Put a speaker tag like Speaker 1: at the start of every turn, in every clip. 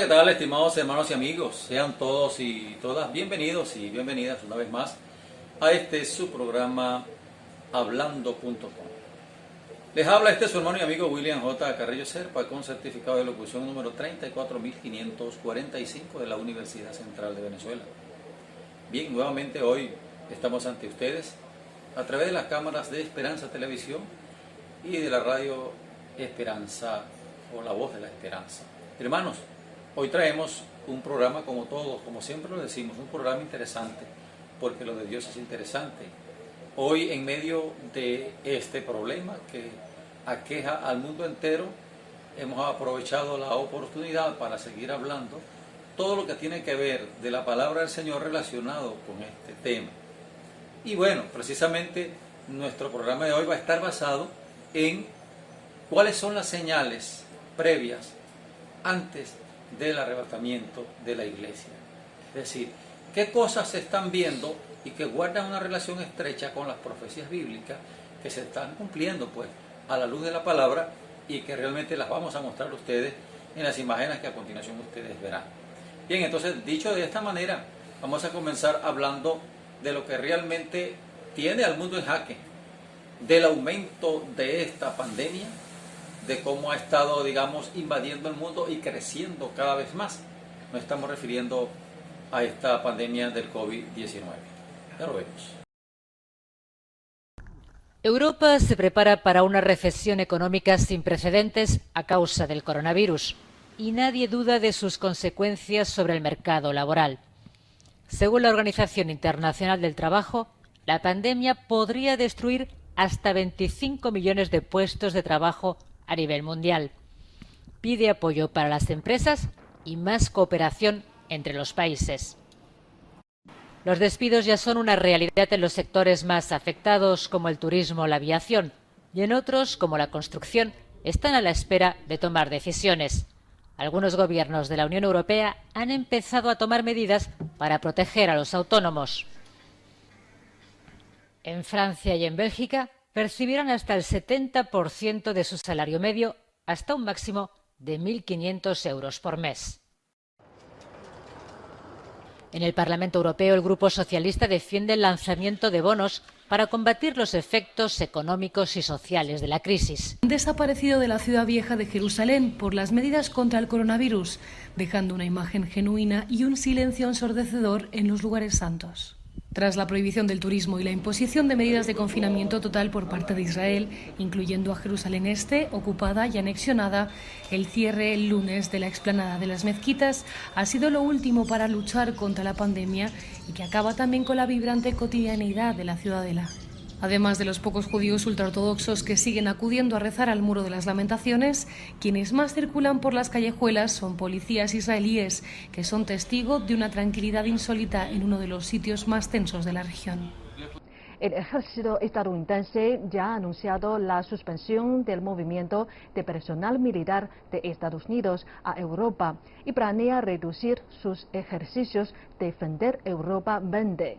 Speaker 1: tal, estimados hermanos y amigos? Sean todos y todas bienvenidos y bienvenidas una vez más a su programa Hablando.com. Les habla su hermano y amigo William J. Carrillo Serpa con certificado de locución número 34545 de la Universidad Central de Venezuela. Bien, nuevamente hoy estamos ante ustedes a través de las cámaras de Esperanza Televisión y de la radio Esperanza o La Voz de la Esperanza. Hermanos, hoy traemos un programa como todos, como siempre lo decimos, un programa interesante, porque lo de Dios es interesante. Hoy, en medio de este problema que aqueja al mundo entero, hemos aprovechado la oportunidad para seguir hablando todo lo que tiene que ver de la palabra del Señor relacionado con este tema. Y bueno, precisamente nuestro programa de hoy va a estar basado en cuáles son las señales previas antes del arrebatamiento de la iglesia. Es decir, qué cosas se están viendo y que guardan una relación estrecha con las profecías bíblicas que se están cumpliendo pues a la luz de la palabra y que realmente las vamos a mostrar a ustedes en las imágenes que a continuación ustedes verán. Bien, entonces, dicho de esta manera, vamos a comenzar hablando de lo que realmente tiene al mundo en jaque, del aumento de esta pandemia, de cómo ha estado, digamos, invadiendo el mundo y creciendo cada vez más. Nos estamos refiriendo a esta pandemia del COVID-19. Ya lo vemos.
Speaker 2: Europa se prepara para una recesión económica sin precedentes a causa del coronavirus y nadie duda de sus consecuencias sobre el mercado laboral. Según la Organización Internacional del Trabajo, la pandemia podría destruir hasta 25 millones de puestos de trabajo a nivel mundial. Pide apoyo para las empresas y más cooperación entre los países. Los despidos ya son una realidad en los sectores más afectados, como el turismo o la aviación, y en otros, como la construcción, están a la espera de tomar decisiones. Algunos gobiernos de la Unión Europea han empezado a tomar medidas para proteger a los autónomos. En Francia y en Bélgica percibirán hasta el 70% de su salario medio, hasta un máximo de 1.500 euros por mes. En el Parlamento Europeo, el Grupo Socialista defiende el lanzamiento de bonos para combatir los efectos económicos y sociales de la crisis.
Speaker 3: Han desaparecido de la ciudad vieja de Jerusalén por las medidas contra el coronavirus, dejando una imagen genuina y un silencio ensordecedor en los lugares santos. Tras la prohibición del turismo y la imposición de medidas de confinamiento total por parte de Israel, incluyendo a Jerusalén Este, ocupada y anexionada, el cierre el lunes de la explanada de las mezquitas ha sido lo último para luchar contra la pandemia y que acaba también con la vibrante cotidianeidad de la ciudadela. Además de los pocos judíos ultraortodoxos que siguen acudiendo a rezar al Muro de las Lamentaciones, quienes más circulan por las callejuelas son policías israelíes, que son testigo de una tranquilidad insólita en uno de los sitios más tensos de la región.
Speaker 4: El ejército estadounidense ya ha anunciado la suspensión del movimiento de personal militar de Estados Unidos a Europa y planea reducir sus ejercicios Defender Europa 20.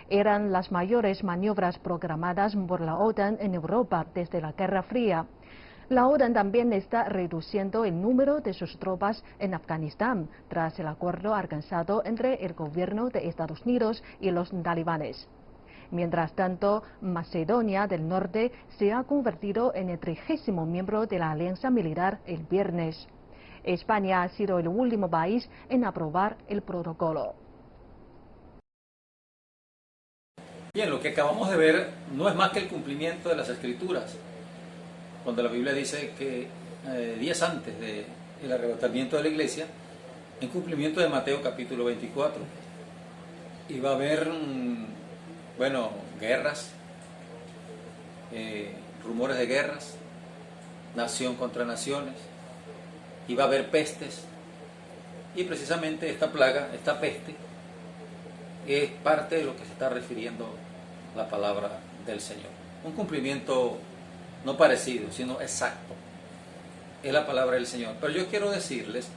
Speaker 4: Eran las mayores maniobras programadas por la OTAN en Europa desde la Guerra Fría. La OTAN también está reduciendo el número de sus tropas en Afganistán tras el acuerdo alcanzado entre el gobierno de Estados Unidos y los talibanes. Mientras tanto, Macedonia del Norte se ha convertido en el 30º miembro de la alianza militar el viernes. España ha sido el último país en aprobar el protocolo.
Speaker 1: Bien, lo que acabamos de ver no es más que el cumplimiento de las Escrituras, cuando la Biblia dice que días antes del arrebatamiento de la iglesia, en cumplimiento de Mateo capítulo 24, iba a haber, guerras, rumores de guerras, nación contra naciones, iba a haber pestes, y precisamente esta plaga, esta peste, es parte de lo que se está refiriendo la palabra del Señor. Un cumplimiento no parecido, sino exacto. Es la palabra del Señor. Pero yo quiero decirles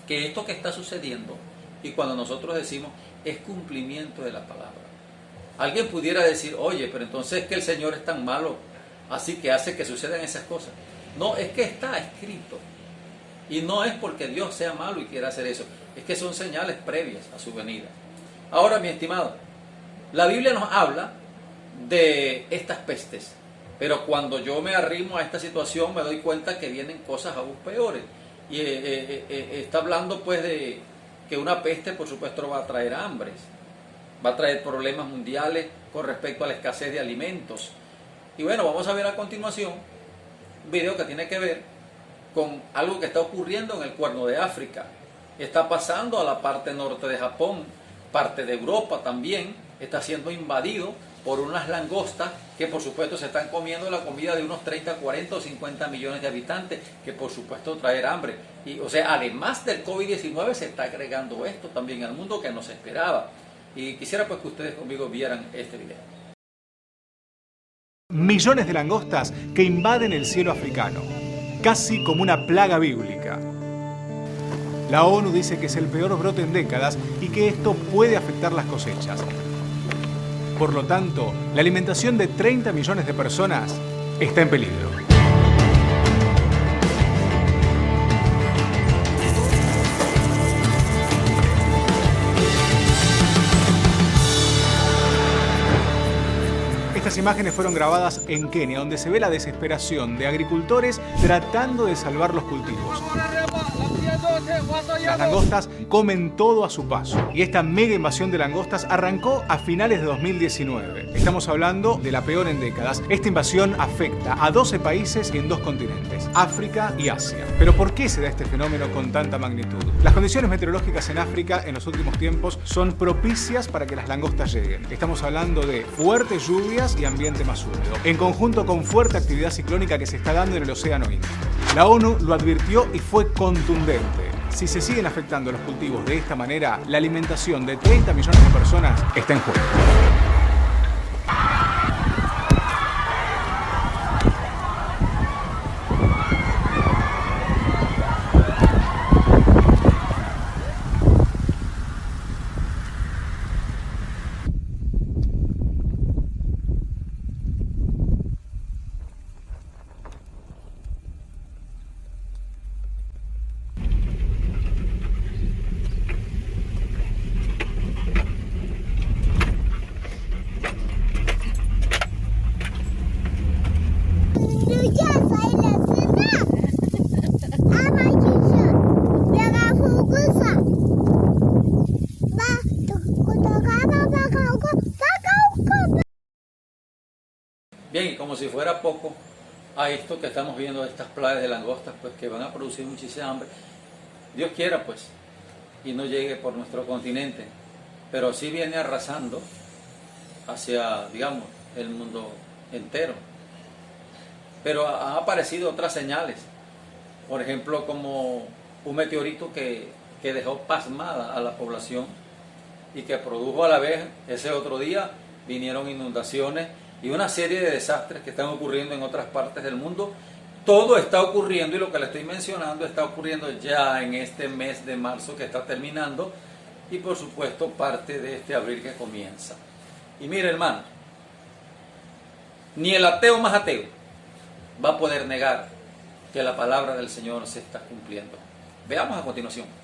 Speaker 1: que esto que está sucediendo, y cuando nosotros decimos, es cumplimiento de la palabra. Alguien pudiera decir, oye, pero entonces es que el Señor es tan malo, así que hace que sucedan esas cosas. No, es que está escrito. Y no es porque Dios sea malo y quiera hacer eso, es que son señales previas a su venida. Ahora, mi estimado, la Biblia nos habla de estas pestes, pero cuando yo me arrimo a esta situación me doy cuenta que vienen cosas aún peores. Y está hablando pues de que una peste, por supuesto, va a traer hambres, va a traer problemas mundiales con respecto a la escasez de alimentos. Y bueno, vamos a ver a continuación un video que tiene que ver con algo que está ocurriendo en el Cuerno de África. Está pasando a la parte norte de Japón, parte de Europa también, está siendo invadido por unas langostas que por supuesto se están comiendo la comida de unos 30, 40 o 50 millones de habitantes, que por supuesto traer hambre. Y, o sea, además del COVID-19 se está agregando esto también al mundo que no se esperaba. Y quisiera pues que ustedes conmigo vieran este video.
Speaker 5: Millones de langostas que invaden el cielo africano, casi como una plaga bíblica. La ONU dice que es el peor brote en décadas y que esto puede afectar las cosechas. Por lo tanto, la alimentación de 30 millones de personas está en peligro. Estas imágenes fueron grabadas en Kenia, donde se ve la desesperación de agricultores tratando de salvar los cultivos. Las langostas comen todo a su paso y esta mega invasión de langostas arrancó a finales de 2019. Estamos hablando de la peor en décadas. Esta invasión afecta a 12 países en 2 continentes, África y Asia. ¿Pero por qué se da este fenómeno con tanta magnitud? Las condiciones meteorológicas en África en los últimos tiempos son propicias para que las langostas lleguen. Estamos hablando de fuertes lluvias y ambiente más húmedo, en conjunto con fuerte actividad ciclónica que se está dando en el Océano Índico. La ONU lo advirtió y fue contundente. Si se siguen afectando los cultivos de esta manera, la alimentación de 30 millones de personas está en juego.
Speaker 1: Bien, y como si fuera poco a esto que estamos viendo, estas plagas de langostas, pues que van a producir muchísima hambre, Dios quiera pues, y no llegue por nuestro continente, pero sí viene arrasando hacia, digamos, el mundo entero. Pero han aparecido otras señales, por ejemplo, como un meteorito que dejó pasmada a la población y que produjo a la vez, ese otro día, vinieron inundaciones y una serie de desastres que están ocurriendo en otras partes del mundo. Todo está ocurriendo, y lo que le estoy mencionando está ocurriendo ya en este mes de marzo que está terminando, y por supuesto parte de este abril que comienza. Y mire, hermano, ni el ateo más ateo va a poder negar que la palabra del Señor se está cumpliendo. Veamos a continuación.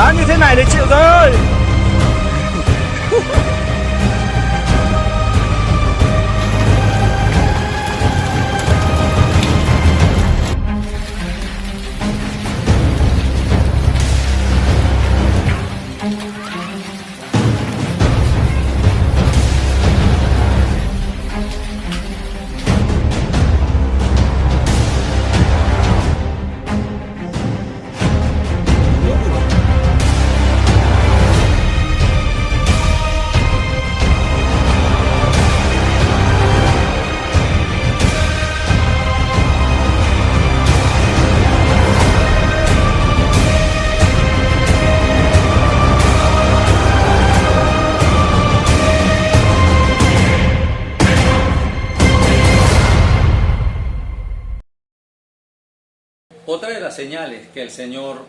Speaker 6: bán như thế này thì chịu thôi.
Speaker 1: Otra de las señales que el Señor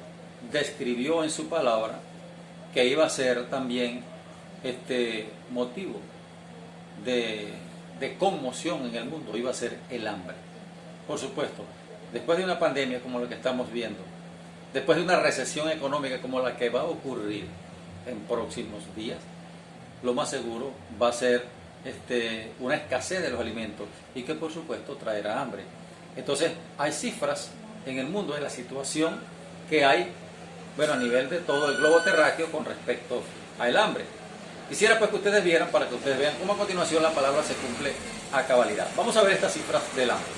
Speaker 1: describió en su palabra, que iba a ser también motivo de conmoción en el mundo, iba a ser el hambre. Por supuesto, después de una pandemia como la que estamos viendo, después de una recesión económica como la que va a ocurrir en próximos días, lo más seguro va a ser una escasez de los alimentos y que por supuesto traerá hambre. Entonces hay cifras en el mundo de la situación que hay, bueno, a nivel de todo el globo terráqueo con respecto al hambre. Quisiera pues que ustedes vieran, para que ustedes vean cómo a continuación la palabra se cumple a cabalidad. Vamos a ver estas cifras del hambre.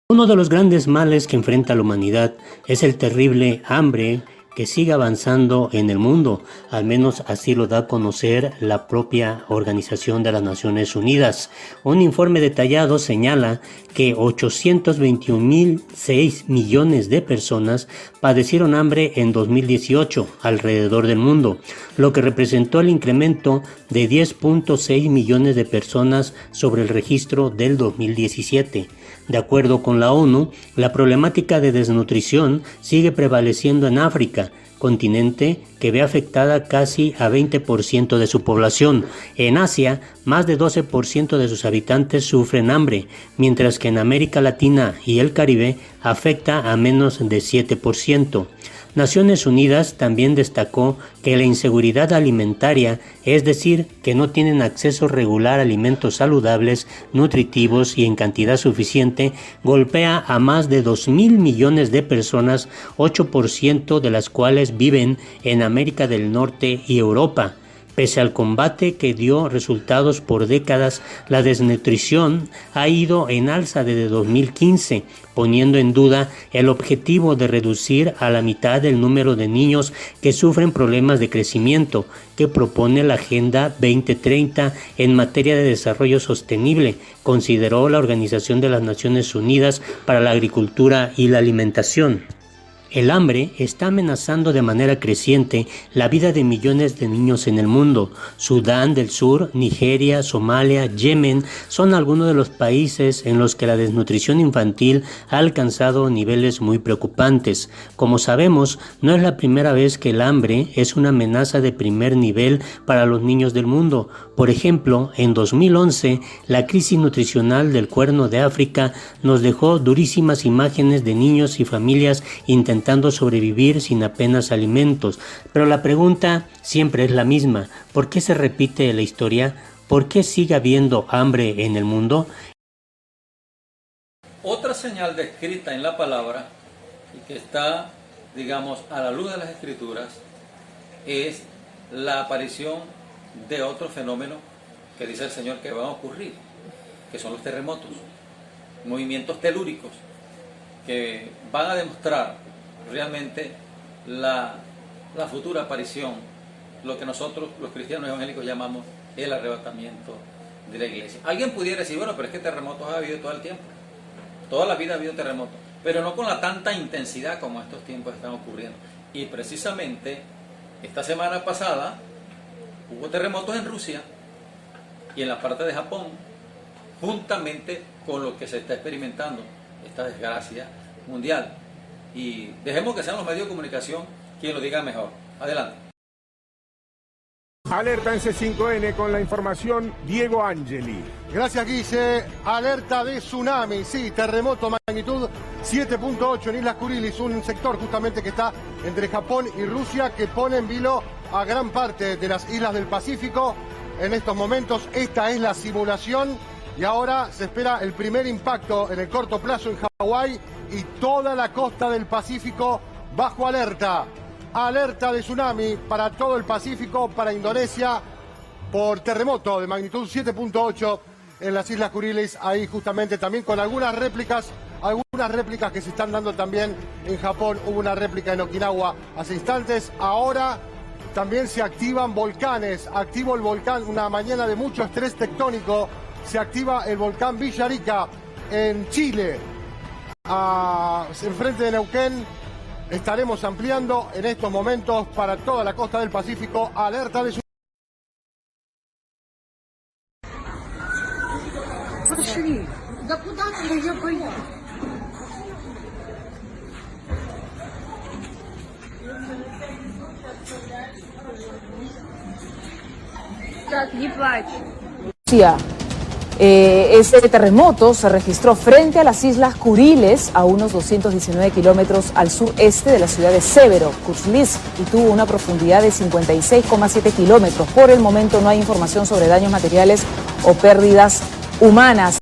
Speaker 7: Uno de los grandes males que enfrenta la humanidad es el terrible hambre que sigue avanzando en el mundo, al menos así lo da a conocer la propia Organización de las Naciones Unidas. Un informe detallado señala que 821.006 millones de personas padecieron hambre en 2018 alrededor del mundo, lo que representó el incremento de 10.6 millones de personas sobre el registro del 2017. De acuerdo con la ONU, la problemática de desnutrición sigue prevaleciendo en África, continente que ve afectada casi a 20% de su población. En Asia, más de 12% de sus habitantes sufren hambre, mientras que en América Latina y el Caribe afecta a menos de 7%. Naciones Unidas también destacó que la inseguridad alimentaria, es decir, que no tienen acceso regular a alimentos saludables, nutritivos y en cantidad suficiente, golpea a más de 2.000 millones de personas, 8% de las cuales viven en América del Norte y Europa. Pese al combate que dio resultados por décadas, la desnutrición ha ido en alza desde 2015, poniendo en duda el objetivo de reducir a la mitad el número de niños que sufren problemas de crecimiento que propone la Agenda 2030 en materia de desarrollo sostenible, consideró la Organización de las Naciones Unidas para la Agricultura y la Alimentación. El hambre está amenazando de manera creciente la vida de millones de niños en el mundo. Sudán del Sur, Nigeria, Somalia, Yemen son algunos de los países en los que la desnutrición infantil ha alcanzado niveles muy preocupantes. Como sabemos, no es la primera vez que el hambre es una amenaza de primer nivel para los niños del mundo. Por ejemplo, en 2011, la crisis nutricional del Cuerno de África nos dejó durísimas imágenes de niños y familias intentando sobrevivir sin apenas alimentos. Pero la pregunta siempre es la misma: ¿por qué se repite la historia? ¿Por qué sigue habiendo hambre en el mundo?
Speaker 1: Otra señal descrita en la palabra y que está, digamos, a la luz de las Escrituras es la aparición de otro fenómeno que dice el Señor que va a ocurrir, que son los terremotos, movimientos telúricos que van a demostrar realmente la futura aparición, lo que nosotros los cristianos evangélicos llamamos el arrebatamiento de la iglesia. Alguien pudiera decir, bueno, pero es que terremotos ha habido todo el tiempo, toda la vida ha habido terremotos, pero no con la tanta intensidad como estos tiempos están ocurriendo. Y precisamente esta semana pasada hubo terremotos en Rusia y en la parte de Japón, juntamente con lo que se está experimentando, esta desgracia mundial. Y dejemos que sean los medios de comunicación quien lo diga mejor. Adelante.
Speaker 8: Alerta en C5N con la información Diego Angeli.
Speaker 9: Gracias, Guille. Alerta de tsunami, sí, terremoto magnitud
Speaker 6: 7.8 en Islas Kuriles, un sector justamente que está entre Japón y Rusia, que pone en vilo a gran parte de las islas del Pacífico. En estos momentos esta es la simulación y ahora se espera el primer impacto en el corto plazo en Hawái y toda la costa del Pacífico bajo alerta. Alerta de tsunami para todo el Pacífico, para Indonesia, por terremoto de magnitud 7.8 en las Islas Kuriles, ahí justamente también con algunas réplicas que se están dando también en Japón. Hubo una réplica en Okinawa hace instantes. Ahora también se activan volcanes. Activo el volcán, una mañana de mucho estrés tectónico. Se activa el volcán Villarrica en Chile, enfrente de Neuquén. Estaremos ampliando en estos momentos para toda la costa del Pacífico alerta de
Speaker 9: Да куда ты ее пойдешь? Так, не плачь.
Speaker 10: Este terremoto se registró frente a las Islas Kuriles, a unos 219 kilómetros al sureste de la ciudad de Severo, Kurslisk, y tuvo una profundidad de 56,7 kilómetros. Por el momento no hay información sobre daños materiales o pérdidas humanas.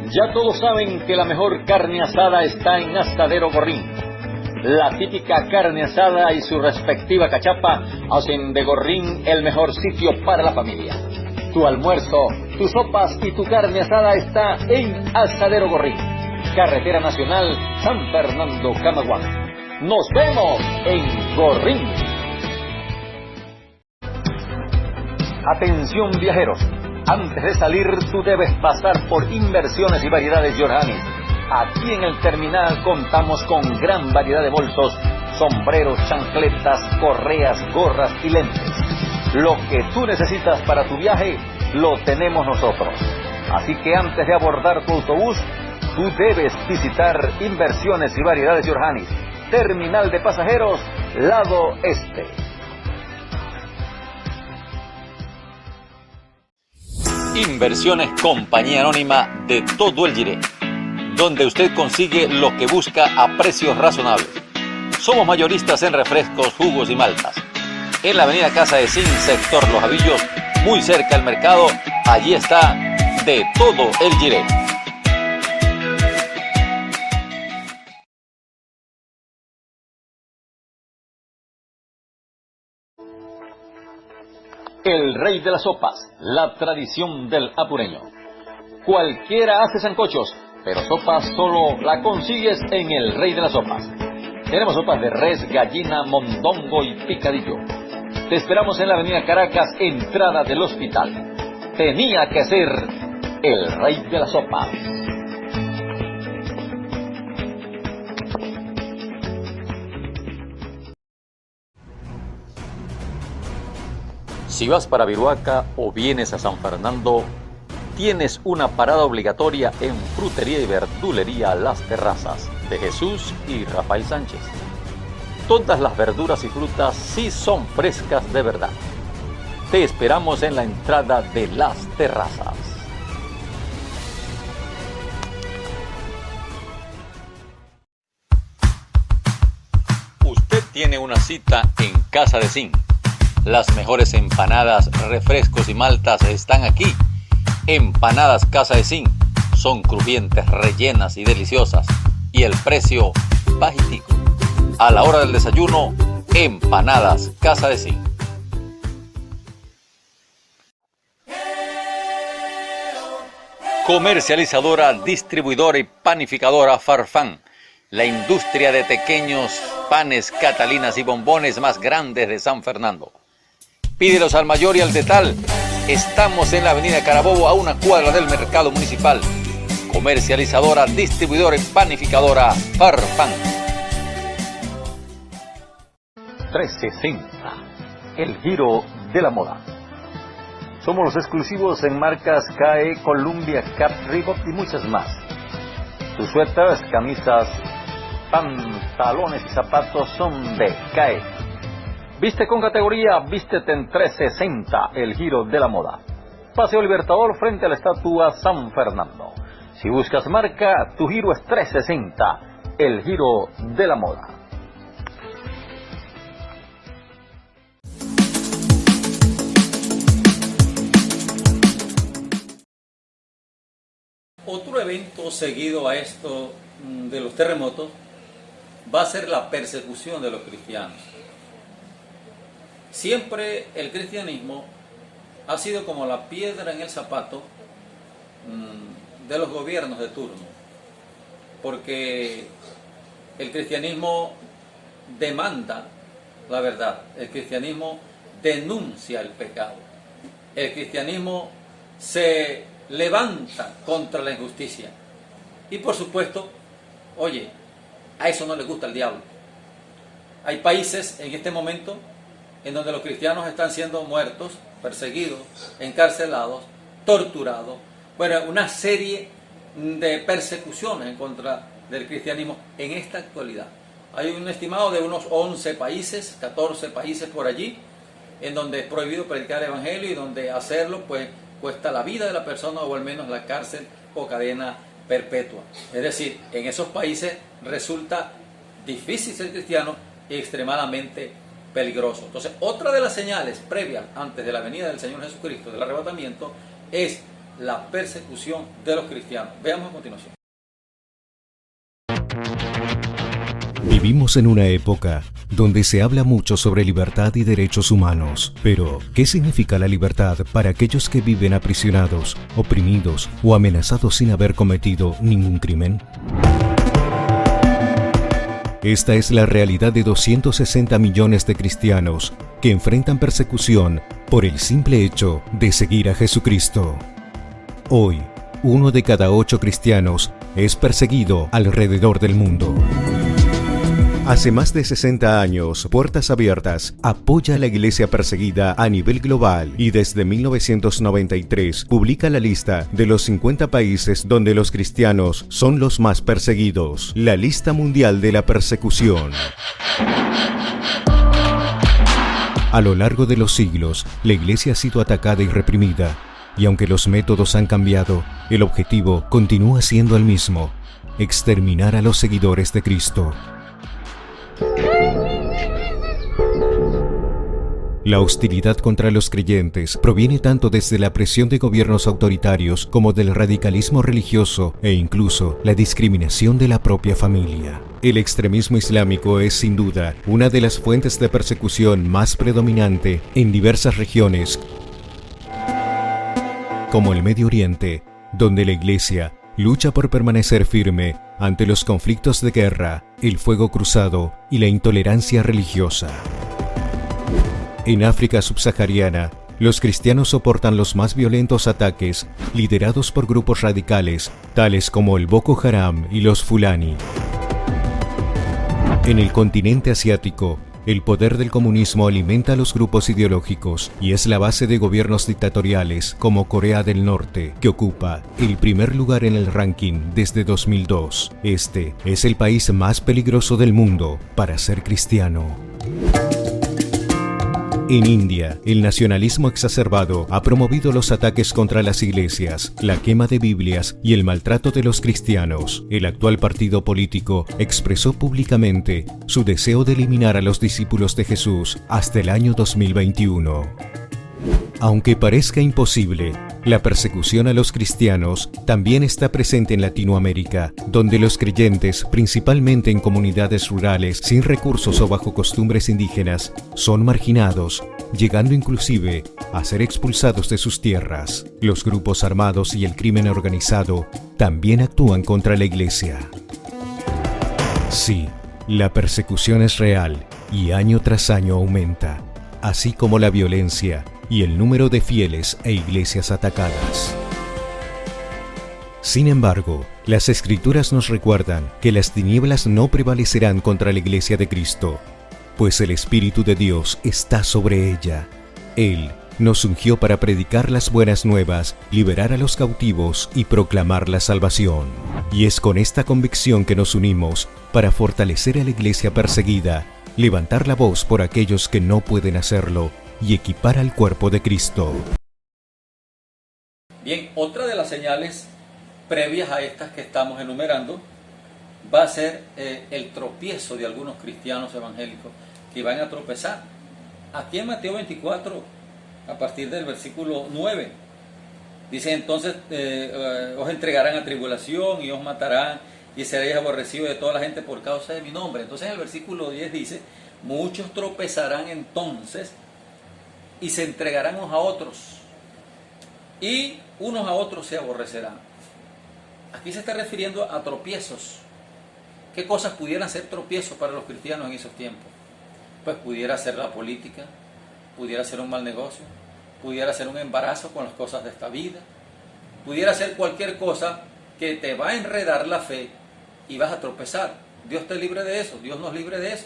Speaker 11: Ya todos saben que la mejor carne asada está en Asadero Gorrín. La típica carne asada y su respectiva cachapa hacen de Gorrín el mejor sitio para la familia. Tu almuerzo, tus sopas y tu carne asada está en Asadero Gorrín. Carretera Nacional San Fernando, Camaguán. Nos vemos en Gorrín. Atención viajeros. Antes de salir, tú debes pasar por Inversiones y Variedades Yorhanis. Aquí en el terminal contamos con gran variedad de bolsos, sombreros, chancletas, correas, gorras y lentes. Lo que tú necesitas para tu viaje, lo tenemos nosotros. Así que antes de abordar tu autobús, tú debes visitar Inversiones y Variedades Yorhanis, terminal de pasajeros, lado este. Inversiones Compañía Anónima de todo el Jiré, donde usted consigue lo que busca a precios razonables. Somos mayoristas en refrescos, jugos y maltas. En la avenida Casa de Cin, sector Los Avillos, muy cerca del mercado, allí está de todo el Jiré. El rey de las sopas, la tradición del apureño. Cualquiera hace sancochos, pero sopas solo la consigues en el rey de las sopas. Tenemos sopas de res, gallina, mondongo y picadillo. Te esperamos en la avenida Caracas, entrada del hospital. Tenía que ser el rey de las sopas. Si vas para Viruaca o vienes a San Fernando, tienes una parada obligatoria en Frutería y Verdulería Las Terrazas de Jesús y Rafael Sánchez. Todas las verduras y frutas sí son frescas de verdad. Te esperamos en la entrada de Las Terrazas. tiene una cita en Casa de Zinc. Las mejores empanadas, refrescos y maltas están aquí. Empanadas Casa de Zinc. Son crujientes, rellenas y deliciosas. Y el precio bajitico. A la hora del desayuno, empanadas Casa de Zinc. Comercializadora, distribuidora y panificadora Farfán. La industria de pequeños panes, catalinas y bombones más grandes de San Fernando. Pídelos al mayor y al detal. Estamos en la avenida Carabobo, a una cuadra del mercado municipal. Comercializadora, distribuidora y panificadora Farfán. 360, el giro de la moda. Somos los exclusivos en marcas CAE, Columbia, Cap, Reebok y muchas más. Tus suéteres, camisas, pantalones y zapatos son de CAE. Viste con categoría, vístete en 360, el giro de la moda. Paseo Libertador frente a la estatua San Fernando. Si buscas marca, tu giro es 360, el giro de la moda.
Speaker 1: Otro evento seguido a esto de los terremotos va a ser la persecución de los cristianos. Siempre el cristianismo ha sido como la piedra en el zapato de los gobiernos de turno, porque el cristianismo demanda la verdad, el cristianismo denuncia el pecado, el cristianismo se levanta contra la injusticia y por supuesto, oye, a eso no le gusta el diablo. Hay países en este momento en donde los cristianos están siendo muertos, perseguidos, encarcelados, torturados. Bueno, una serie de persecuciones en contra del cristianismo en esta actualidad. Hay un estimado de unos 11 países, 14 países por allí, en donde es prohibido predicar el evangelio y donde hacerlo pues cuesta la vida de la persona o al menos la cárcel o cadena perpetua. Es decir, en esos países resulta difícil ser cristiano y extremadamente peligroso. Entonces, otra de las señales previas antes de la venida del Señor Jesucristo, del arrebatamiento, es la persecución de los cristianos. Veamos a continuación.
Speaker 12: Vivimos en una época donde se habla mucho sobre libertad y derechos humanos. Pero, ¿qué significa la libertad para aquellos que viven aprisionados, oprimidos o amenazados sin haber cometido ningún crimen? Esta es la realidad de 260 millones de cristianos que enfrentan persecución por el simple hecho de seguir a Jesucristo. Hoy, 1 de cada 8 cristianos es perseguido alrededor del mundo. Hace más de 60 años, Puertas Abiertas apoya a la iglesia perseguida a nivel global y desde 1993 publica la lista de los 50 países donde los cristianos son los más perseguidos, la lista mundial de la persecución. A lo largo de los siglos, la iglesia ha sido atacada y reprimida, y aunque los métodos han cambiado, el objetivo continúa siendo el mismo: exterminar a los seguidores de Cristo. La hostilidad contra los creyentes proviene tanto desde la presión de gobiernos autoritarios como del radicalismo religioso e incluso la discriminación de la propia familia. El extremismo islámico es sin duda una de las fuentes de persecución más predominante en diversas regiones, como el Medio Oriente, donde la Iglesia lucha por permanecer firme ante los conflictos de guerra, el fuego cruzado y la intolerancia religiosa. En África subsahariana, los cristianos soportan los más violentos ataques liderados por grupos radicales, tales como el Boko Haram y los Fulani. En el continente asiático, el poder del comunismo alimenta a los grupos ideológicos y es la base de gobiernos dictatoriales como Corea del Norte, que ocupa el primer lugar en el ranking desde 2002. Este es el país más peligroso del mundo para ser cristiano. En India, el nacionalismo exacerbado ha promovido los ataques contra las iglesias, la quema de Biblias y el maltrato de los cristianos. El actual partido político expresó públicamente su deseo de eliminar a los discípulos de Jesús hasta el año 2021. Aunque parezca imposible, la persecución a los cristianos también está presente en Latinoamérica, donde los creyentes, principalmente en comunidades rurales sin recursos o bajo costumbres indígenas, son marginados, llegando inclusive a ser expulsados de sus tierras. Los grupos armados y el crimen organizado también actúan contra la iglesia. Sí, la persecución es real y año tras año aumenta, así como la violencia y el número de fieles e iglesias atacadas. Sin embargo, las Escrituras nos recuerdan que las tinieblas no prevalecerán contra la Iglesia de Cristo, pues el Espíritu de Dios está sobre ella. Él nos ungió para predicar las buenas nuevas, liberar a los cautivos y proclamar la salvación. Y es con esta convicción que nos unimos para fortalecer a la Iglesia perseguida, levantar la voz por aquellos que no pueden hacerlo y equipar al cuerpo de Cristo.
Speaker 1: Bien, otra de las señales previas a estas que estamos enumerando va a ser el tropiezo de algunos cristianos evangélicos que van a tropezar. Aquí en Mateo 24, a partir del versículo 9, dice entonces, os entregarán a tribulación y os matarán y seréis aborrecidos de toda la gente por causa de mi nombre. Entonces en el versículo 10 dice, muchos tropezarán entonces y se entregarán unos a otros, y unos a otros se aborrecerán. Aquí se está refiriendo a tropiezos. ¿Qué cosas pudieran ser tropiezos para los cristianos en esos tiempos? Pues pudiera ser la política, pudiera ser un mal negocio, pudiera ser un embarazo con las cosas de esta vida, pudiera ser cualquier cosa que te va a enredar la fe y vas a tropezar. Dios te libre de eso, Dios nos libre de eso.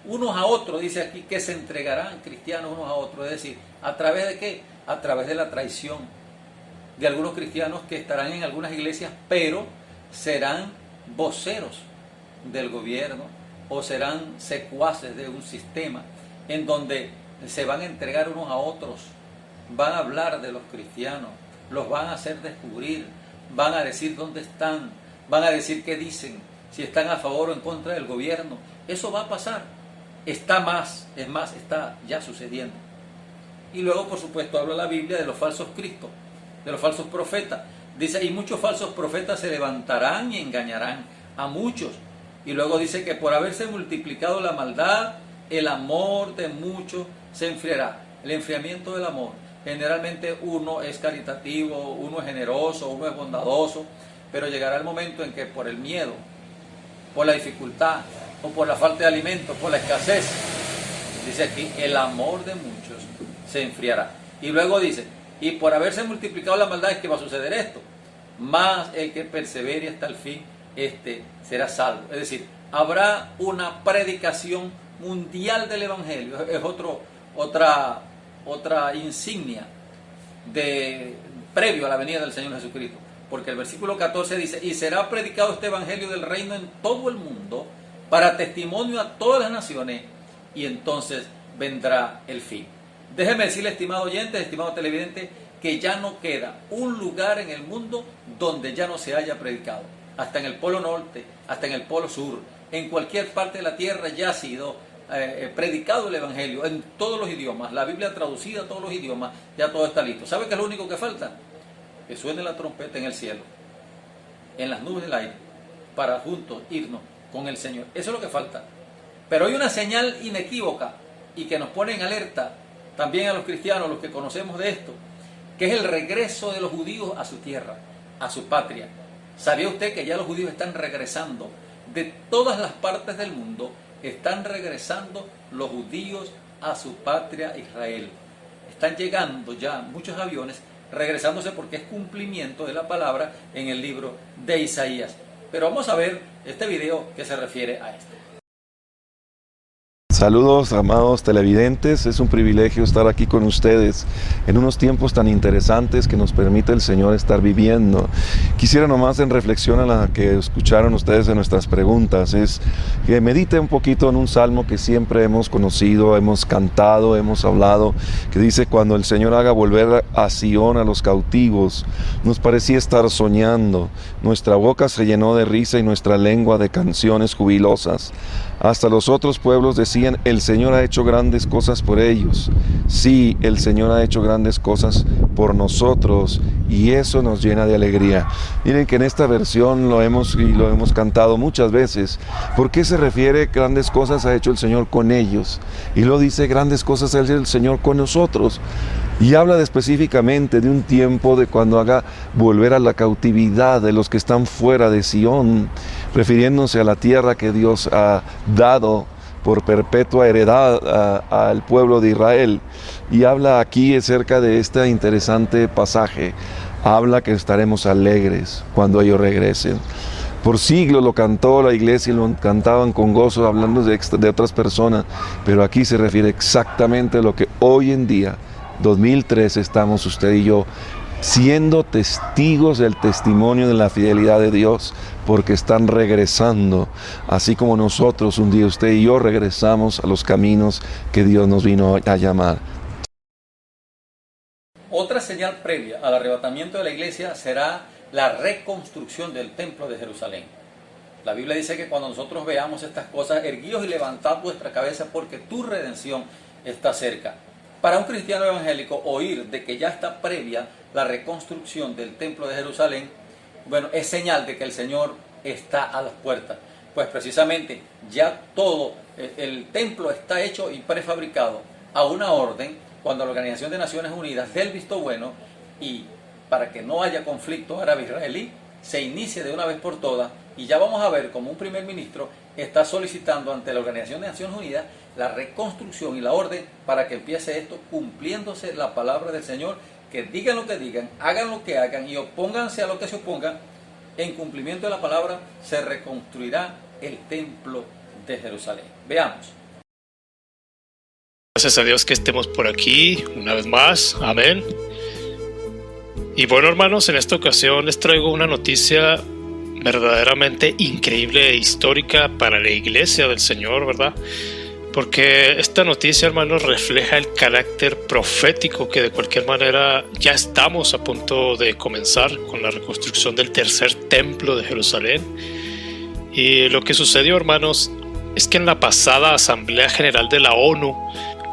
Speaker 1: Unos a otros, dice aquí, que se entregarán cristianos unos a otros, es decir, ¿a través de qué? A través de la traición de algunos cristianos que estarán en algunas iglesias, pero serán voceros del gobierno o serán secuaces de un sistema en donde se van a entregar unos a otros, van a hablar de los cristianos, los van a hacer descubrir, van a decir dónde están, van a decir qué dicen, si están a favor o en contra del gobierno. Eso va a pasar. Está ya sucediendo. Y luego, por supuesto, habla la Biblia de los falsos cristos, de los falsos profetas. Dice, y muchos falsos profetas se levantarán y engañarán a muchos. Y luego dice que por haberse multiplicado la maldad, el amor de muchos se enfriará. El enfriamiento del amor. Generalmente uno es caritativo, uno es generoso, uno es bondadoso, pero llegará el momento en que por el miedo, por la dificultad, o por la falta de alimentos, por la escasez, dice aquí, el amor de muchos se enfriará. Y luego dice, y por haberse multiplicado la maldad es que va a suceder esto, mas el que persevere hasta el fin, este será salvo. Es decir, habrá una predicación mundial del Evangelio. Es otra insignia previo a la venida del Señor Jesucristo. Porque el versículo 14 dice, y será predicado este Evangelio del reino en todo el mundo, para testimonio a todas las naciones, y entonces vendrá el fin. Déjeme decirle, estimado oyente, estimado televidente, que ya no queda un lugar en el mundo donde ya no se haya predicado. Hasta en el Polo Norte, hasta en el Polo Sur, en cualquier parte de la tierra ya ha sido predicado el Evangelio en todos los idiomas, la Biblia traducida a todos los idiomas, ya todo está listo. ¿Sabe qué es lo único que falta? Que suene la trompeta en el cielo, en las nubes del aire, para juntos irnos con el Señor. Eso es lo que falta. Pero hay una señal inequívoca y que nos pone en alerta también a los cristianos, los que conocemos de esto, que es el regreso de los judíos a su tierra, a su patria. ¿Sabía usted que ya los judíos están regresando? De todas las partes del mundo están regresando los judíos a su patria Israel. Están llegando ya muchos aviones regresándose porque es cumplimiento de la palabra en el libro de Isaías. Pero vamos a ver este video que se refiere a esto.
Speaker 13: Saludos, amados televidentes, es un privilegio estar aquí con ustedes en unos tiempos tan interesantes que nos permite el Señor estar viviendo. Quisiera nomás en reflexión a la que escucharon ustedes en nuestras preguntas, es que medite un poquito en un salmo que siempre hemos conocido, hemos cantado, hemos hablado, que dice: cuando el Señor haga volver a Sión a los cautivos, nos parecía estar soñando, nuestra boca se llenó de risa y nuestra lengua de canciones jubilosas. Hasta los otros pueblos decían: el Señor ha hecho grandes cosas por ellos. Sí, el Señor ha hecho grandes cosas por nosotros y eso nos llena de alegría. Miren que en esta versión lo hemos cantado muchas veces. ¿Por qué se refiere grandes cosas ha hecho el Señor con ellos? Y lo dice: grandes cosas ha hecho el Señor con nosotros. Y habla específicamente de un tiempo de cuando haga volver a la cautividad de los que están fuera de Sión, refiriéndose a la tierra que Dios ha dado por perpetua heredad al pueblo de Israel. Y habla aquí acerca de este interesante pasaje. Habla que estaremos alegres cuando ellos regresen. Por siglos lo cantó la iglesia y lo cantaban con gozo, hablando de otras personas, pero aquí se refiere exactamente a lo que hoy en día, 2013, estamos usted y yo siendo testigos del testimonio de la fidelidad de Dios, porque están regresando, así como nosotros un día usted y yo regresamos a los caminos que Dios nos vino a llamar.
Speaker 1: Otra señal previa al arrebatamiento de la iglesia será la reconstrucción del templo de Jerusalén. La Biblia dice que cuando nosotros veamos estas cosas, erguíos y levantad vuestra cabeza porque tu redención está cerca. Para un cristiano evangélico, oír de que ya está previa la reconstrucción del templo de Jerusalén, bueno, es señal de que el Señor está a las puertas. Pues precisamente ya todo el templo está hecho y prefabricado a una orden cuando la Organización de Naciones Unidas dé el visto bueno, y para que no haya conflicto árabe-israelí, se inicie de una vez por todas. Y ya vamos a ver cómo un primer ministro está solicitando ante la Organización de Naciones Unidas la reconstrucción y la orden para que empiece esto, cumpliéndose la palabra del Señor, que digan lo que digan, hagan lo que hagan y opónganse a lo que se opongan. En cumplimiento de la palabra se reconstruirá el templo de Jerusalén. Veamos.
Speaker 14: Gracias a Dios que estemos por aquí una vez más. Amén. Y bueno, hermanos, en esta ocasión les traigo una noticia verdaderamente increíble e histórica para la iglesia del Señor, ¿verdad? Porque esta noticia, hermanos, refleja el carácter profético que de cualquier manera ya estamos a punto de comenzar con la reconstrucción del tercer templo de Jerusalén. Y lo que sucedió, hermanos, es que en la pasada Asamblea General de la ONU,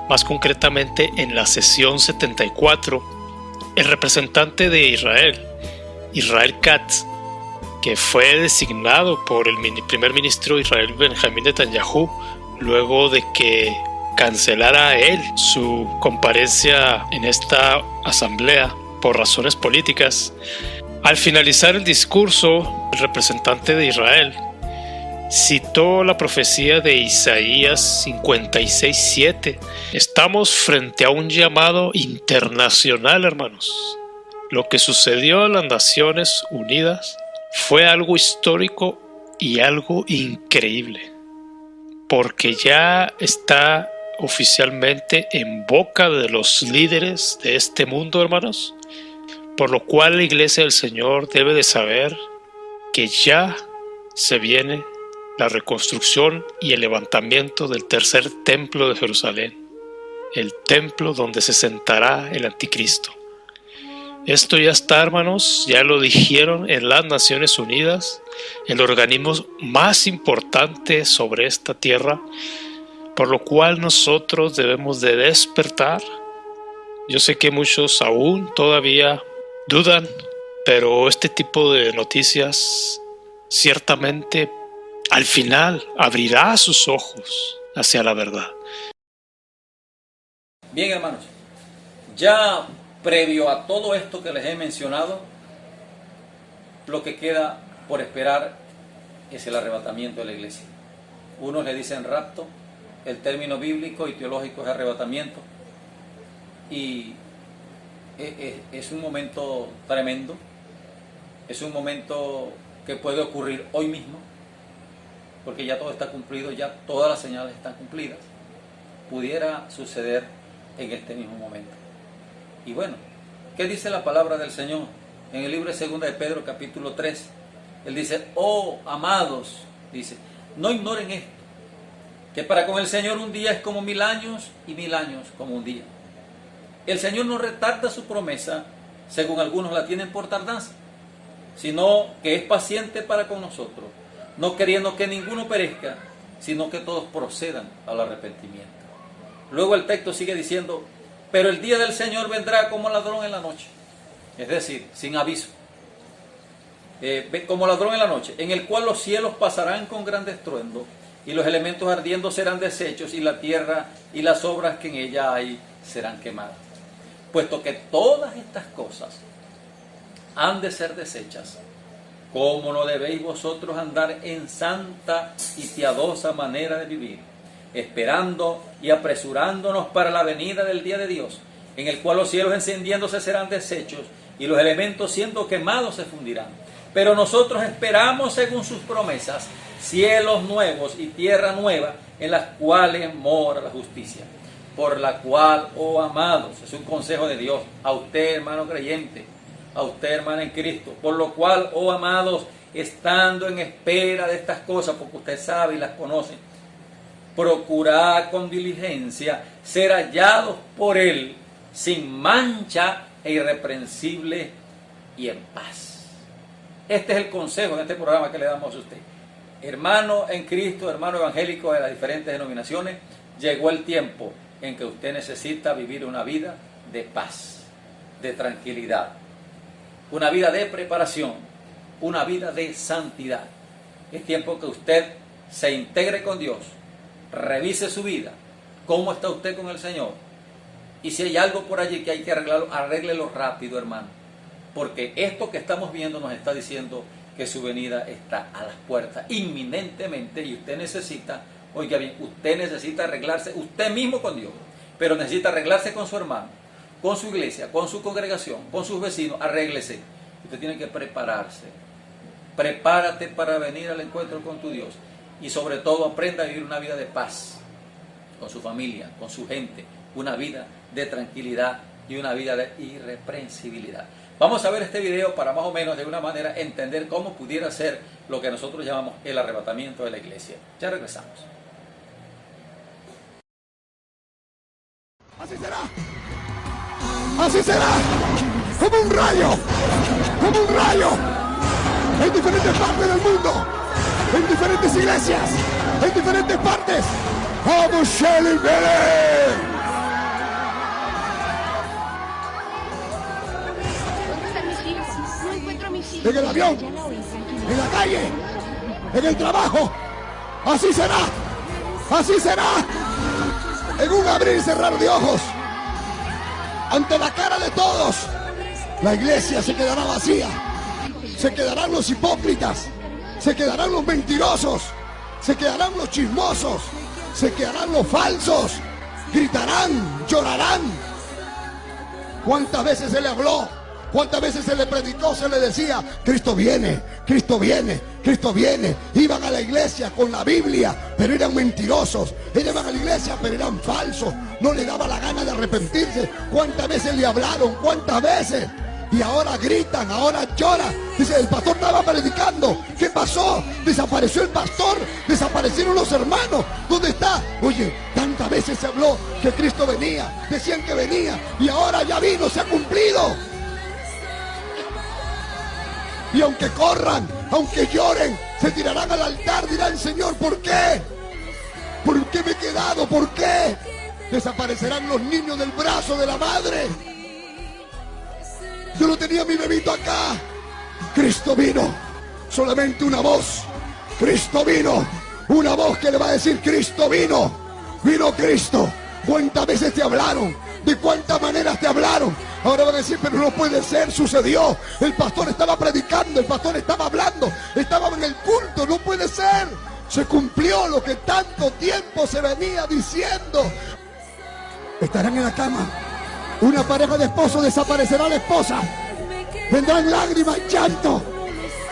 Speaker 14: más concretamente en la sesión 74, el representante de Israel Katz, que fue designado por el primer ministro de Israel, Benjamín Netanyahu, luego de que cancelara él su comparecencia en esta asamblea por razones políticas. Al finalizar el discurso, el representante de Israel citó la profecía de Isaías 56:7. Estamos frente a un llamado internacional, hermanos. Lo que sucedió en las Naciones Unidas fue algo histórico y algo increíble, porque ya está oficialmente en boca de los líderes de este mundo, hermanos, por lo cual la Iglesia del Señor debe de saber que ya se viene la reconstrucción y el levantamiento del tercer templo de Jerusalén, el templo donde se sentará el anticristo. Esto ya está, hermanos, ya lo dijeron en las Naciones Unidas, el organismo más importante sobre esta tierra, por lo cual nosotros debemos de despertar. Yo sé que muchos aún todavía dudan, pero este tipo de noticias ciertamente al final abrirá sus ojos hacia la verdad.
Speaker 1: Bien, hermanos, ya previo a todo esto que les he mencionado, lo que queda por esperar es el arrebatamiento de la iglesia. Unos le dicen rapto, el término bíblico y teológico es arrebatamiento, y es un momento tremendo, es un momento que puede ocurrir hoy mismo, porque ya todo está cumplido, ya todas las señales están cumplidas. pudiera suceder en este mismo momento. Y bueno, ¿qué dice la palabra del Señor? En el libro de 2 de Pedro, capítulo 3, Él dice: oh, amados, dice, no ignoren esto, que para con el Señor un día es como 1000 años y 1000 años como un día. El Señor no retarda su promesa, según algunos la tienen por tardanza, sino que es paciente para con nosotros, no queriendo que ninguno perezca, sino que todos procedan al arrepentimiento. Luego el texto sigue diciendo: pero el día del Señor vendrá como ladrón en la noche, es decir, sin aviso, como ladrón en la noche, en el cual los cielos pasarán con gran estruendo, y los elementos ardiendo serán deshechos, y la tierra y las obras que en ella hay serán quemadas. Puesto que todas estas cosas han de ser deshechas, ¿cómo no debéis vosotros andar en santa y piadosa manera de vivir, esperando y apresurándonos para la venida del día de Dios, en el cual los cielos encendiéndose serán deshechos, y los elementos siendo quemados se fundirán? Pero nosotros esperamos, según sus promesas, cielos nuevos y tierra nueva, en las cuales mora la justicia. Por la cual, oh amados, es un consejo de Dios a usted, hermano creyente, a usted, hermana en Cristo, por lo cual, oh amados, estando en espera de estas cosas, porque usted sabe y las conoce, procurad con diligencia ser hallados por Él, sin mancha e irreprensible y en paz. Este es el consejo de este programa que le damos a usted. Hermano en Cristo, hermano evangélico de las diferentes denominaciones, llegó el tiempo en que usted necesita vivir una vida de paz, de tranquilidad, una vida de preparación, una vida de santidad. Es tiempo que usted se integre con Dios, revise su vida, cómo está usted con el Señor, y si hay algo por allí que hay que arreglarlo, arréglelo rápido, hermano, porque esto que estamos viendo nos está diciendo que su venida está a las puertas inminentemente, y usted necesita, oiga bien, usted necesita arreglarse usted mismo con Dios, pero necesita arreglarse con su hermano, con su iglesia, con su congregación, con sus vecinos. Arréglese. Usted tiene que prepararse. Prepárate para venir al encuentro con tu Dios, y sobre todo aprenda a vivir una vida de paz con su familia, con su gente, una vida de tranquilidad y una vida de irreprensibilidad. Vamos a ver este video para más o menos de una manera entender cómo pudiera ser lo que nosotros llamamos el arrebatamiento de la iglesia. Ya regresamos.
Speaker 15: Así será. Así será. Como un rayo. Como un rayo. En diferentes partes del mundo. En diferentes iglesias. En diferentes partes. Como Shelly Belén. En el avión, en la calle, en el trabajo. Así será. Así será. En un abrir y cerrar de ojos, ante la cara de todos, la iglesia se quedará vacía. Se quedarán los hipócritas, se quedarán los mentirosos, se quedarán los chismosos, se quedarán los falsos. Gritarán, llorarán. ¿Cuántas veces se le habló? ¿Cuántas veces se le predicó, se le decía: Cristo viene, Cristo viene, Cristo viene? Iban a la iglesia con la Biblia, pero eran mentirosos. Iban a la iglesia, pero eran falsos. No le daba la gana de arrepentirse. ¿Cuántas veces le hablaron? ¿Cuántas veces? Y ahora gritan, ahora lloran. Dice: el pastor estaba predicando. ¿Qué pasó? Desapareció el pastor, desaparecieron los hermanos. ¿Dónde está? Oye, tantas veces se habló que Cristo venía, decían que venía, y ahora ya vino, se ha cumplido. Y aunque corran, aunque lloren, se tirarán al altar, dirán: Señor, ¿por qué? ¿Por qué me he quedado? ¿Por qué? Desaparecerán los niños del brazo de la madre. Yo no tenía mi bebito acá. Cristo vino. Solamente una voz. Cristo vino. Una voz que le va a decir: Cristo vino. Vino Cristo. ¿Cuántas veces te hablaron? ¿De cuántas maneras te hablaron? Ahora van a decir: pero no puede ser, sucedió. El pastor estaba predicando, el pastor estaba hablando, estaba en el culto, no puede ser. Se cumplió lo que tanto tiempo se venía diciendo. Estarán en la cama. Una pareja de esposos, desaparecerá la esposa. Vendrán lágrimas y llanto.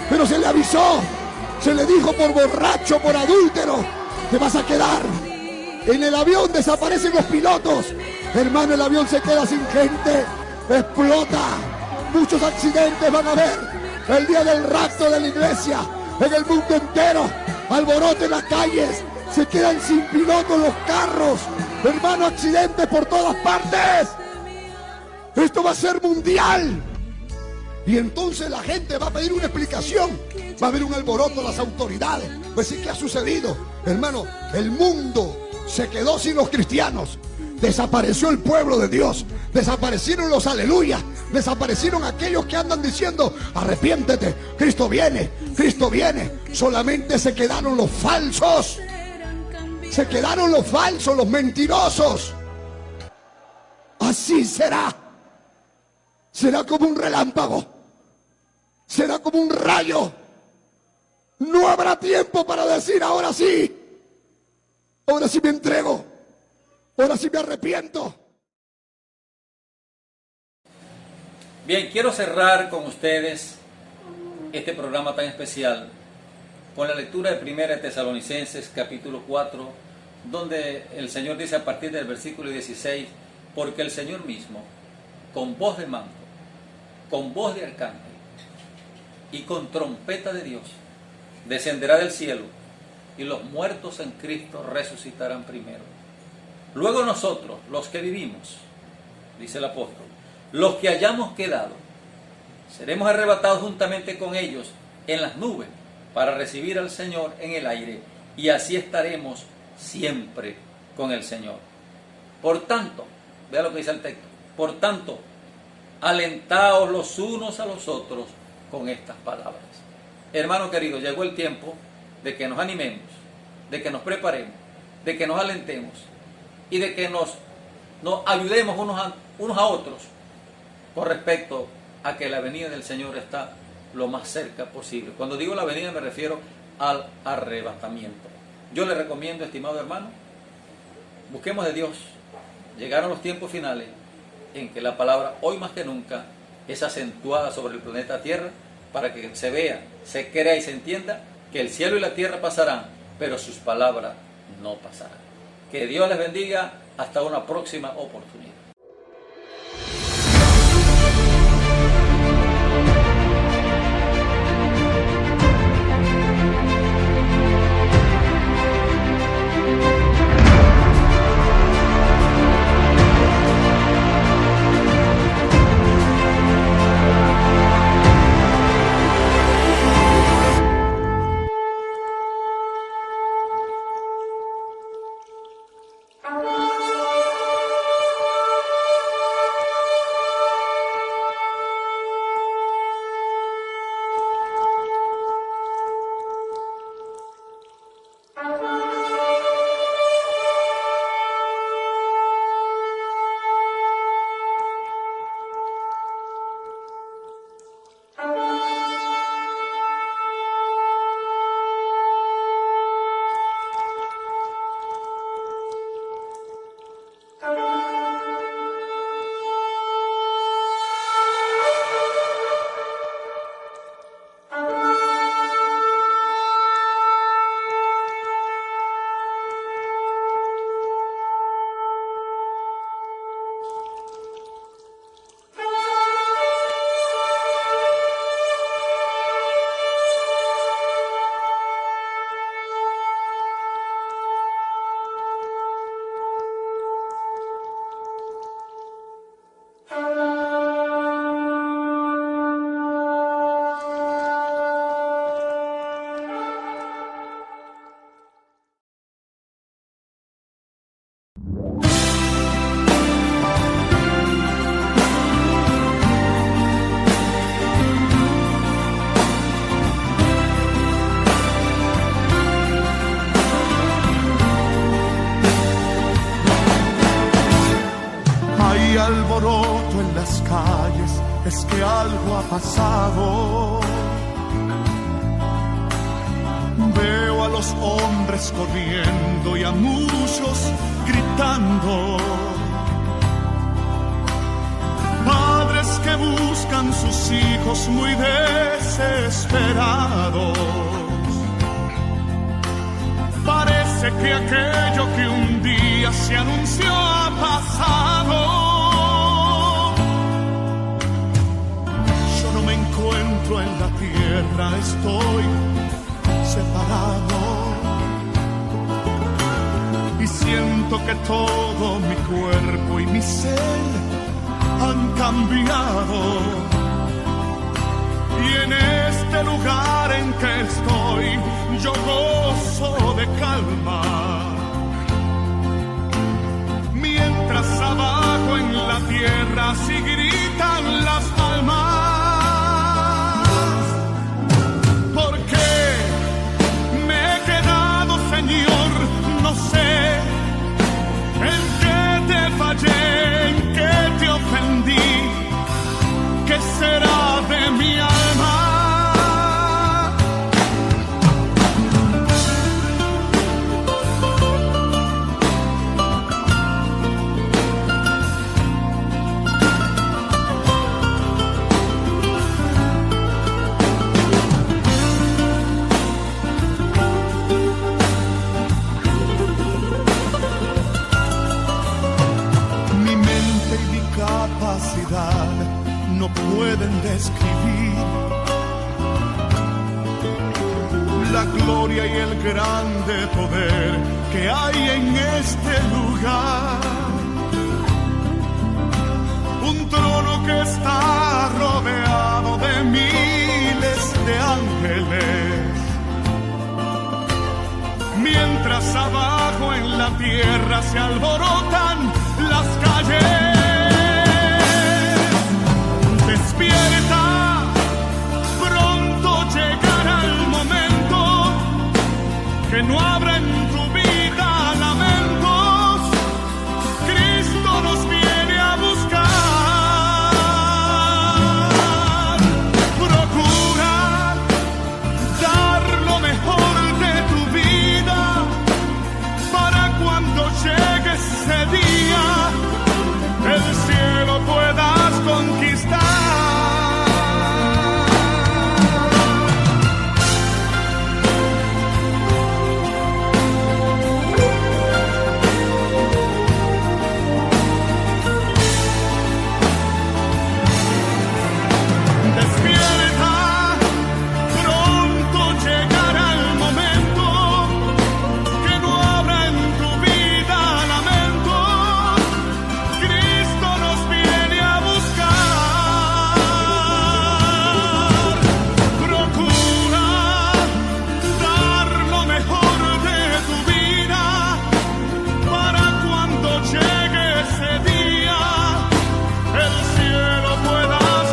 Speaker 15: Pero se le avisó, se le dijo por borracho, por adúltero: te vas a quedar. En el avión desaparecen los pilotos. Hermano, el avión se queda sin gente. Explota. Muchos accidentes van a haber. El día del rapto de la iglesia. En el mundo entero. Alboroto en las calles. Se quedan sin pilotos los carros. Hermano, accidentes por todas partes. Esto va a ser mundial. Y entonces la gente va a pedir una explicación. Va a haber un alboroto a las autoridades. Va a decir, ¿qué ha sucedido? Hermano, el mundo se quedó sin los cristianos. Desapareció el pueblo de Dios. Desaparecieron los aleluyas. Desaparecieron aquellos que andan diciendo, arrepiéntete, Cristo viene, Cristo viene. Solamente se quedaron los falsos. Se quedaron los falsos, los mentirosos. Así será. Será como un relámpago. Será como un rayo. No habrá tiempo para decir, ahora sí. Ahora sí me entrego. Ahora sí me arrepiento.
Speaker 1: Bien, quiero cerrar con ustedes este programa tan especial con la lectura de 1 Tesalonicenses capítulo 4, donde el Señor dice a partir del versículo 16, porque el Señor mismo, con voz de mando, con voz de arcángel y con trompeta de Dios, descenderá del cielo, y los muertos en Cristo resucitarán primero. Luego nosotros, los que vivimos, dice el apóstol, los que hayamos quedado, seremos arrebatados juntamente con ellos en las nubes para recibir al Señor en el aire, y así estaremos siempre con el Señor. Por tanto, vea lo que dice el texto, por tanto, alentaos los unos a los otros con estas palabras. Hermano querido, llegó el tiempo de que nos animemos, de que nos preparemos, de que nos alentemos y de que nos ayudemos unos a otros con respecto a que la venida del Señor está lo más cerca posible. Cuando digo la venida me refiero al arrebatamiento. Yo le recomiendo, estimado hermano, busquemos de Dios. Llegaron los tiempos finales en que la palabra hoy más que nunca es acentuada sobre el planeta Tierra para que se vea, se crea y se entienda que el cielo y la tierra pasarán, pero sus palabras no pasarán. Que Dios les bendiga. Hasta una próxima oportunidad.
Speaker 16: Alboroto en las calles, es que algo ha pasado. Veo a los hombres corriendo y a muchos gritando. Padres que buscan sus hijos muy desesperados. Parece que aquello que un día se anunció ha pasado. Yo no me encuentro en la tierra, estoy separado. Y siento que todo mi cuerpo y mi ser han cambiado. Y en este lugar en que estoy, yo gozo de calma. Mientras abajo en la tierra sí gritan las almas. ¿Por qué me he quedado, Señor? No sé en qué te fallé, en qué te ofendí. ¿Qué será de mi alma? Mi mente y mi capacidad no pueden describir la gloria y el grande poder que hay en este lugar. Un trono que está rodeado de miles de ángeles, mientras abajo en la tierra se alborotan las calles. Despierta, pronto llegará el momento que no habrá en tu vida lamentos. Cristo nos viene a buscar. Procura dar lo mejor de tu vida para cuando llegue ese día el cielo puedas conquistar. Despierta, pronto llegará el momento que no habrá en tu vida lamentos. Cristo nos viene a buscar. Procura dar lo mejor de tu vida para cuando llegue ese día el cielo puedas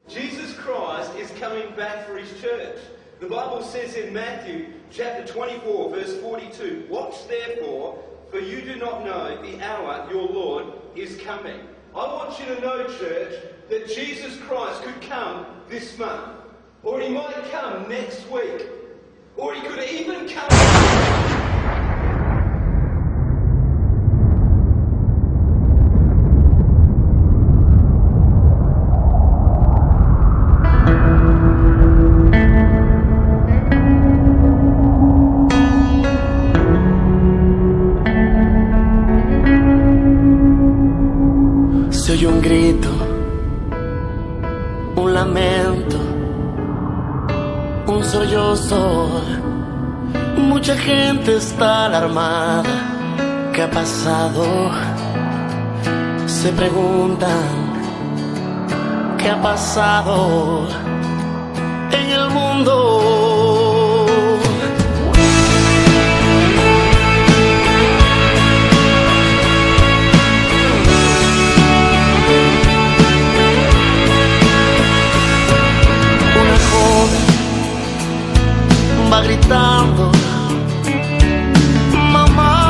Speaker 17: Jesus Christ is coming back for his church. The Bible says in Matthew chapter 24 verse 42, "Watch therefore, for you do not know the hour your Lord is coming." I want you to know, church, that Jesus Christ could come this month, or he might come next week, or he could even come...
Speaker 18: Se oye un grito, un lamento, un sollozo. Mucha gente está alarmada. ¿Qué ha pasado? Se preguntan, ¿qué ha pasado en el mundo? Va gritando, mamá.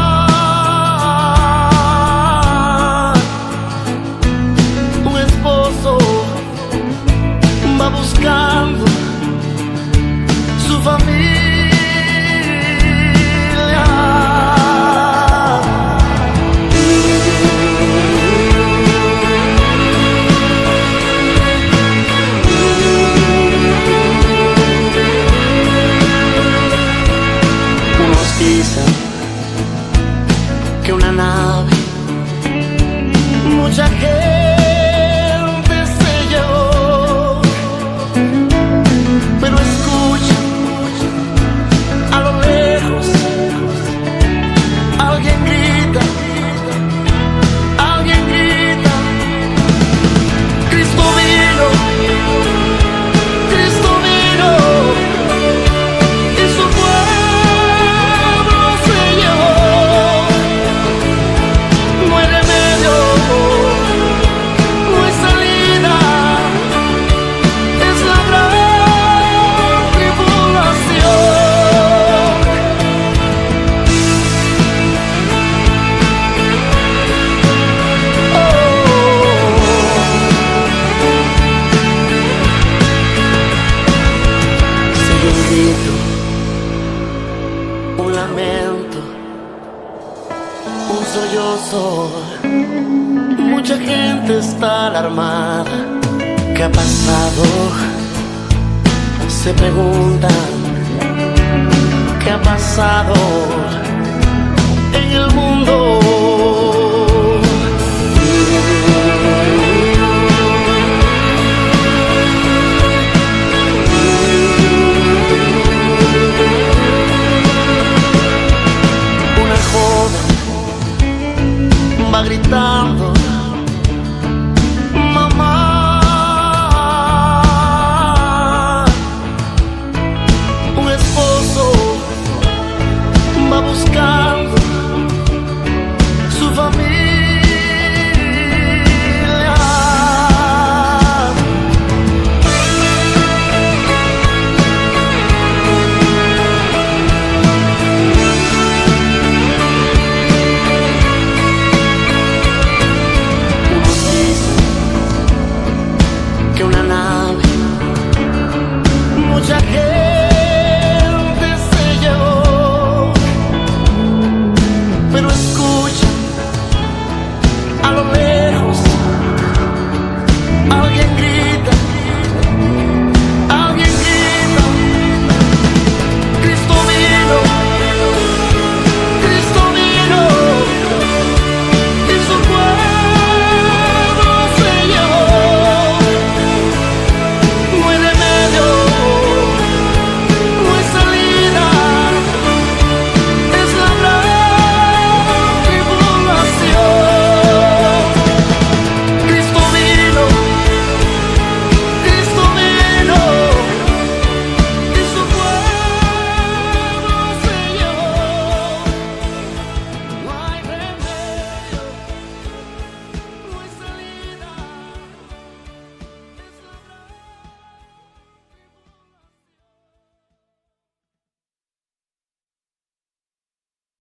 Speaker 18: Un esposo va buscando sol. Mucha gente está alarmada. ¿Qué ha pasado? Se preguntan. ¿Qué ha pasado en el mundo? Una joven va gritando, mamá. Un esposo va buscando su familia. Unos dicen que una nave, mucha gente